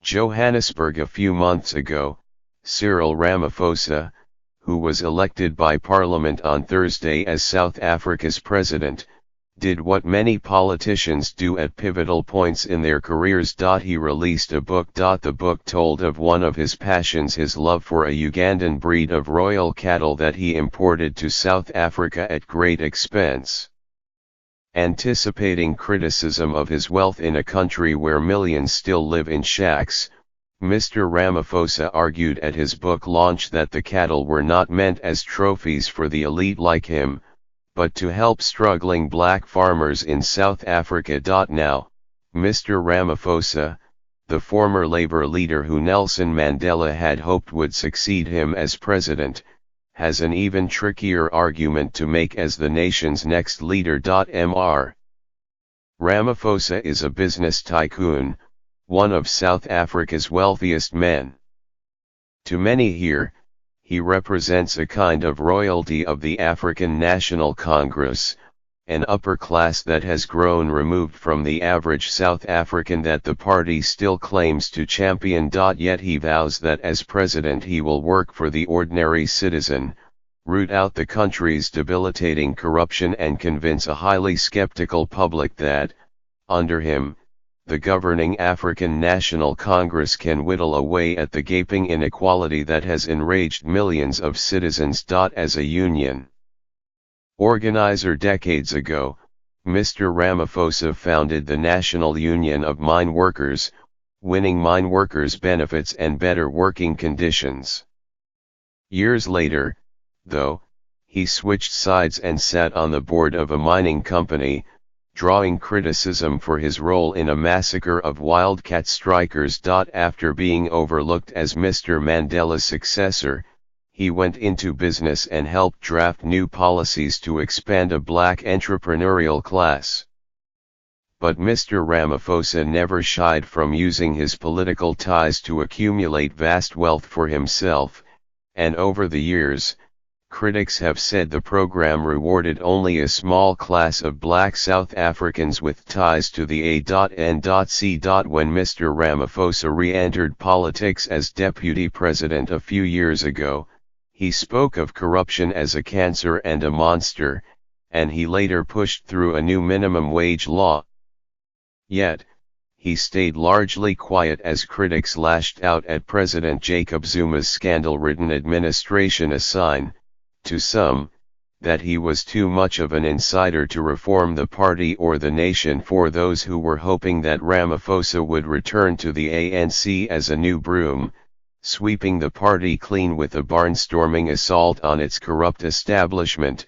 Johannesburg. A few months ago, Cyril Ramaphosa, who was elected by Parliament on Thursday as South Africa's president, did what many politicians do at pivotal points in their careers. He released a book. The book told of one of his passions, his love for a Ugandan breed of royal cattle that he imported to South Africa at great expense. Anticipating criticism of his wealth in a country where millions still live in shacks, Mr. Ramaphosa argued at his book launch that the cattle were not meant as trophies for the elite like him, but to help struggling black farmers in South Africa. Now, Mr. Ramaphosa, the former Labour leader who Nelson Mandela had hoped would succeed him as president, has an even trickier argument to make as the nation's next leader. Mr. Ramaphosa is a business tycoon, one of South Africa's wealthiest men. To many here, he represents a kind of royalty of the African National Congress, an upper class that has grown removed from the average South African that the party still claims to champion. Yet he vows that as president he will work for the ordinary citizen, root out the country's debilitating corruption and convince a highly skeptical public that, under him, the governing African National Congress can whittle away at the gaping inequality that has enraged millions of citizens. As a union organizer decades ago, Mr. Ramaphosa founded the National Union of Mine Workers, winning mine workers benefits and better working conditions. Years later, though, he switched sides and sat on the board of a mining company, drawing criticism for his role in a massacre of wildcat strikers. After being overlooked as Mr. Mandela's successor, he went into business and helped draft new policies to expand a black entrepreneurial class. But Mr. Ramaphosa never shied from using his political ties to accumulate vast wealth for himself, and over the years, critics have said the program rewarded only a small class of black South Africans with ties to the A.N.C. When Mr. Ramaphosa re-entered politics as deputy president a few years ago, he spoke of corruption as a cancer and a monster, and he later pushed through a new minimum wage law. Yet, he stayed largely quiet as critics lashed out at President Jacob Zuma's scandal-ridden administration, a sign, to some, that he was too much of an insider to reform the party or the nation. For those who were hoping that Ramaphosa would return to the ANC as a new broom, sweeping the party clean with a barnstorming assault on its corrupt establishment,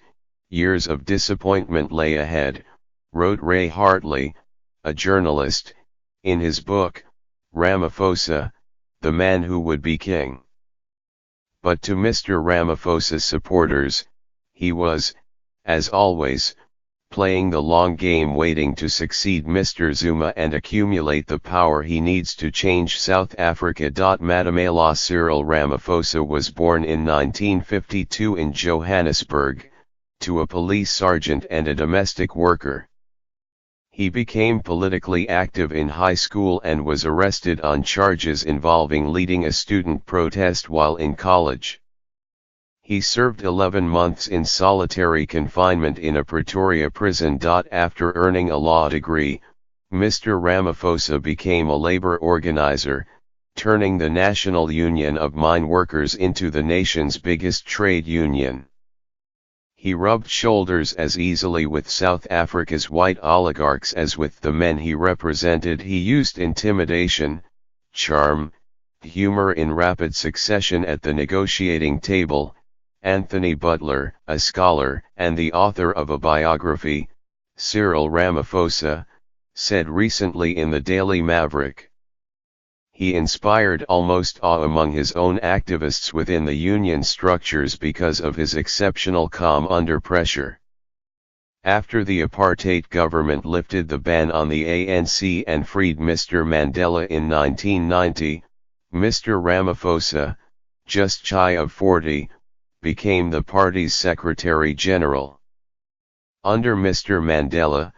years of disappointment lay ahead, wrote Ray Hartley, a journalist, in his book, Ramaphosa, The Man Who Would Be King. But to Mr. Ramaphosa's supporters, he was, as always, playing the long game, waiting to succeed Mr. Zuma and accumulate the power he needs to change South Africa. Madamela Cyril Ramaphosa was born in 1952 in Johannesburg, to a police sergeant and a domestic worker. He became politically active in high school and was arrested on charges involving leading a student protest while in college. He served 11 months in solitary confinement in a Pretoria prison. After earning a law degree, Mr. Ramaphosa became a labor organizer, turning the National Union of Mine Workers into the nation's biggest trade union. He rubbed shoulders as easily with South Africa's white oligarchs as with the men he represented. He used intimidation, charm, humor in rapid succession at the negotiating table. Anthony Butler, a scholar and the author of a biography, Cyril Ramaphosa, said recently in the Daily Maverick. He inspired almost awe among his own activists within the union structures because of his exceptional calm under pressure. After the apartheid government lifted the ban on the ANC and freed Mr. Mandela in 1990, Mr. Ramaphosa, just shy of 40, became the party's Secretary General. Under Mr. Mandela,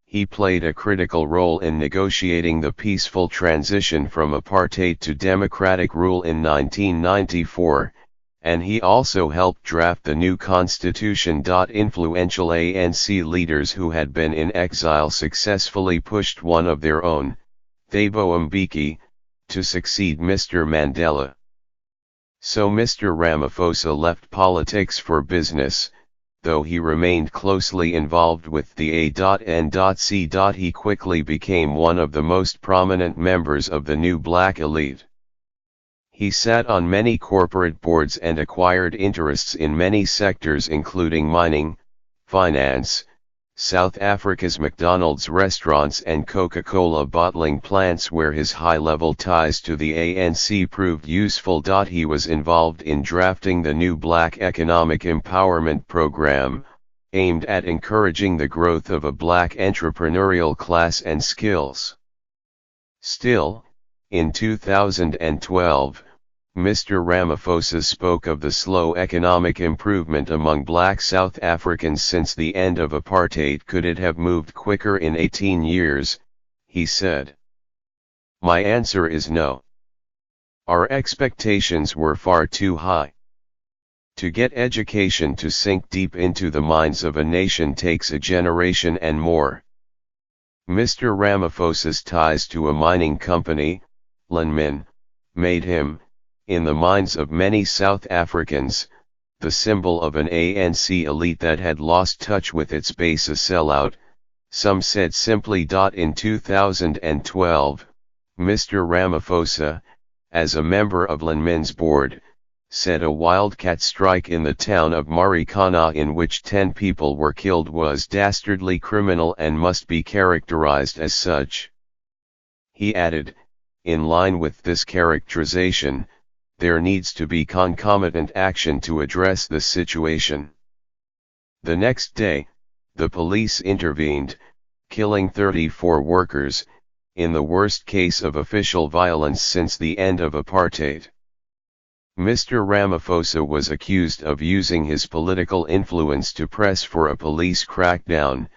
He played a critical role in negotiating the peaceful transition from apartheid to democratic rule in 1994, and he also helped draft the new constitution. Influential ANC leaders who had been in exile successfully pushed one of their own, Thabo Mbeki, to succeed Mr. Mandela. So Mr. Ramaphosa left politics for business, though he remained closely involved with the A.N.C. He quickly became one of the most prominent members of the new black elite. He sat on many corporate boards and acquired interests in many sectors including mining, finance, South Africa's McDonald's restaurants and Coca-Cola bottling plants, where his high-level ties to the ANC proved useful. He was involved in drafting the new Black Economic Empowerment Program, aimed at encouraging the growth of a black entrepreneurial class and skills. Still, in 2012, Mr. Ramaphosa spoke of the slow economic improvement among black South Africans since the end of apartheid. Could it have moved quicker in 18 years, he said. My answer is no. Our expectations were far too high. To get education to sink deep into the minds of a nation takes a generation and more. Mr. Ramaphosa's ties to a mining company, Linmin, made him, in the minds of many South Africans, the symbol of an ANC elite that had lost touch with its base. A sellout, some said simply. In 2012, Mr. Ramaphosa, as a member of Linmin's board, said a wildcat strike in the town of Marikana in which 10 people were killed was dastardly criminal and must be characterized as such. He added, in line with this characterization, there needs to be concomitant action to address the situation. The next day, the police intervened, killing 34 workers, in the worst case of official violence since the end of apartheid. Mr. Ramaphosa was accused of using his political influence to press for a police crackdown,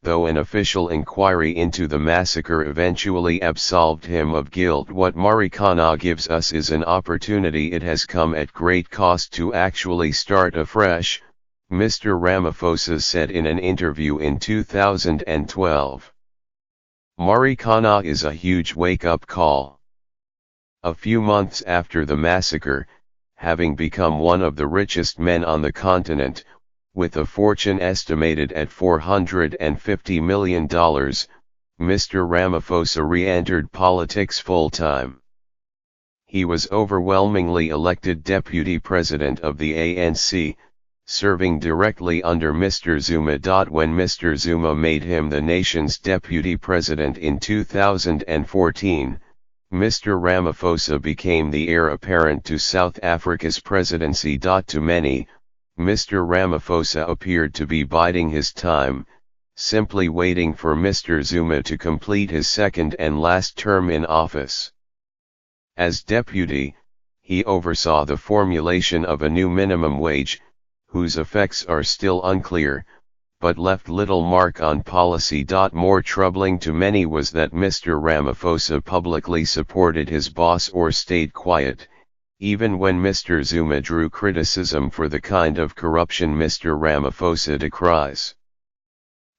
though an official inquiry into the massacre eventually absolved him of guilt. What Marikana gives us is an opportunity. It has come at great cost to actually start afresh, Mr. Ramaphosa said in an interview in 2012. Marikana is a huge wake-up call. A few months after the massacre, having become one of the richest men on the continent, with a fortune estimated at $450 million, Mr. Ramaphosa re-entered politics full-time. He was overwhelmingly elected deputy president of the ANC, serving directly under Mr. Zuma. When Mr. Zuma made him the nation's deputy president in 2014, Mr. Ramaphosa became the heir apparent to South Africa's presidency. To many, Mr. Ramaphosa appeared to be biding his time, simply waiting for Mr. Zuma to complete his second and last term in office. As deputy, he oversaw the formulation of a new minimum wage, whose effects are still unclear, but left little mark on policy. More troubling to many was that Mr. Ramaphosa publicly supported his boss or stayed quiet, even when Mr. Zuma drew criticism for the kind of corruption Mr. Ramaphosa decries.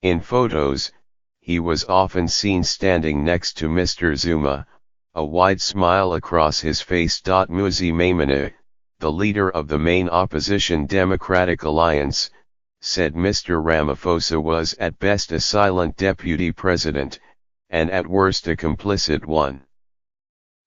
In photos, he was often seen standing next to Mr. Zuma, a wide smile across his face. Muzi Maimane, the leader of the main opposition Democratic Alliance, said Mr. Ramaphosa was at best a silent deputy president, and at worst a complicit one.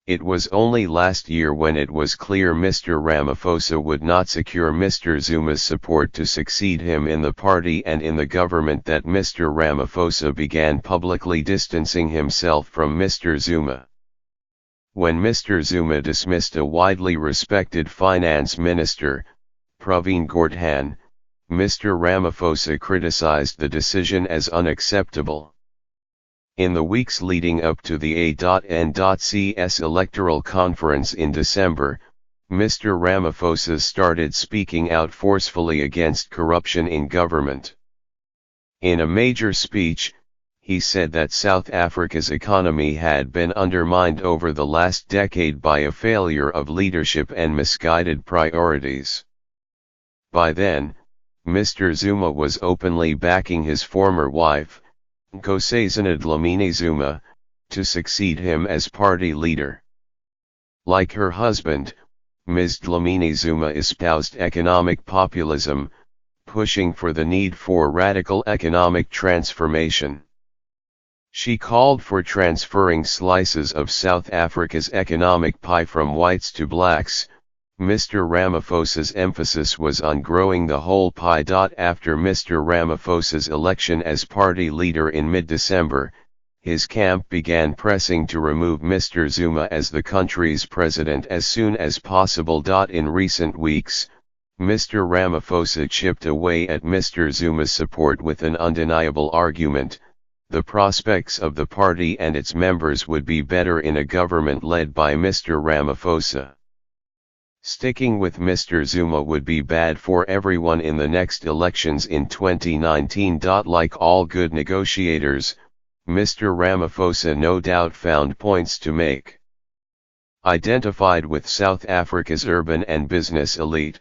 It was only last year, when it was clear Mr. Ramaphosa would not secure Mr. Zuma's support to succeed him in the party and in the government, that Mr. Ramaphosa began publicly distancing himself from Mr. Zuma. When Mr. Zuma dismissed a widely respected finance minister, Pravin Gordhan, Mr. Ramaphosa criticized the decision as unacceptable. In the weeks leading up to the A.N.C's electoral conference in December, Mr. Ramaphosa started speaking out forcefully against corruption in government. In a major speech, he said that South Africa's economy had been undermined over the last decade by a failure of leadership and misguided priorities. By then, Mr. Zuma was openly backing his former wife, Nkosazana Dlamini Zuma, to succeed him as party leader. Like her husband, Ms. Dlamini Zuma espoused economic populism, pushing for the need for radical economic transformation. She called for transferring slices of South Africa's economic pie from whites to blacks. Mr. Ramaphosa's emphasis was on growing the whole pie. After Mr. Ramaphosa's election as party leader in mid-December, his camp began pressing to remove Mr. Zuma as the country's president as soon as possible. In recent weeks, Mr. Ramaphosa chipped away at Mr. Zuma's support with an undeniable argument: the prospects of the party and its members would be better in a government led by Mr. Ramaphosa. Sticking with Mr. Zuma would be bad for everyone in the next elections in 2019. Like all good negotiators, Mr. Ramaphosa no doubt found points to make. Identified with South Africa's urban and business elite,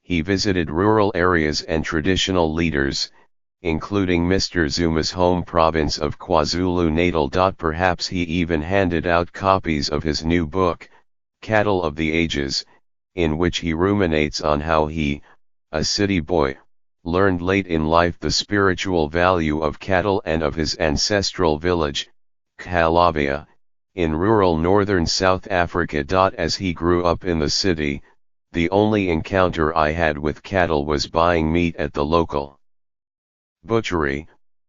he visited rural areas and traditional leaders, including Mr. Zuma's home province of KwaZulu-Natal. Perhaps he even handed out copies of his new book, Cattle of the Ages, in which he ruminates on how he, a city boy, learned late in life the spiritual value of cattle and of his ancestral village, Kalavia, in rural northern South Africa. As he grew up in the city, the only encounter I had with cattle was buying meat at the local butchery,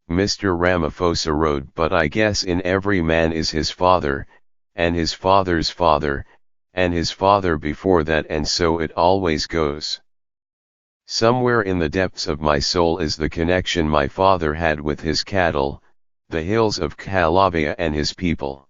Mr. Ramaphosa wrote. But I guess in every man is his father, and his father's father, and his father before that, and so it always goes. Somewhere in the depths of my soul is the connection my father had with his cattle, the hills of Kalavia and his people.